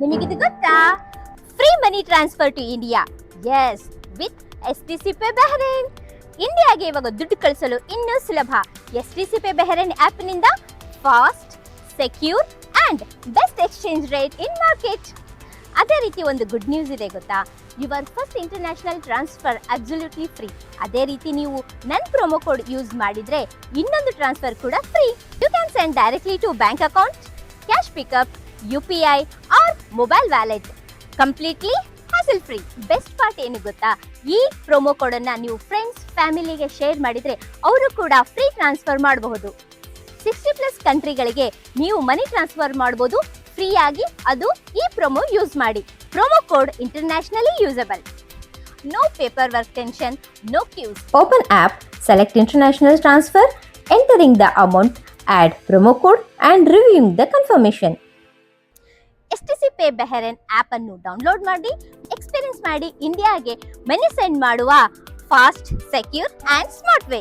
ನಿಮಗಿದು ಗೊತ್ತಾ? Free money transfer to India. Yes, with STC Pay Bahrain. ಇಂಡಿಯಾಗೆ ಇವಾಗ ದುಡ್ಡು ಕಳಿಸಲು ಇನ್ನೂ ಸುಲಭ. ಎಸ್ಟಿಸಿ ಪೇ ಬೆಹರೇನ್ ಆಪ್ ನಿಂದ fast, secure and best exchange rate in market. ಅದೇ ರೀತಿ ಒಂದು ಗುಡ್ ನ್ಯೂಸ್ ಇದೆ ಗೊತ್ತಾ? Your first international transfer absolutely free. ಅದೇ ರೀತಿ ನೀವು ನನ್ನ ಪ್ರೊಮೋ ಕೋಡ್ ಯೂಸ್ ಮಾಡಿದ್ರೆ ಇನ್ನೊಂದು ಟ್ರಾನ್ಸ್ಫರ್ ಕೂಡ free. You can send directly to bank account, cash pickup, UPI or mobile wallet, completely hassle free. Best part ಏನು ಗೊತ್ತಾ? ಈ ಪ್ರೊಮೋ ಕೋಡ್ ಅನ್ನ ನೀವು ಫ್ರೆಂಡ್ಸ್, ಫ್ಯಾಮಿಲಿಗೆ ಶೇರ್ ಮಾಡಿದ್ರೆ ಅವರು ಕೂಡ ಫ್ರೀ ಟ್ರಾನ್ಸ್ಫರ್ ಮಾಡಬಹುದು. 60+ ಕಂಟ್ರಿಗಳಿಗೆ ನೀವು ಮನಿ ಟ್ರಾನ್ಸ್ಫರ್ ಮಾಡಬಹುದು ಫ್ರೀ ಆಗಿ. ಅದು ಈ ಪ್ರೊಮೋ ಯೂಸ್ ಮಾಡಿ. Promo code internationally usable. No paperwork tension, no queues. Open app, select international transfer, entering the amount, add promo code and reviewing the confirmation. STC Pay Bahrain app ಅನ್ನು download ಮಾಡಿ experience ಮಾಡಿ ಇಂಡಿಯಾಗೆ money send ಮಾಡುವ fast, secure and smart way.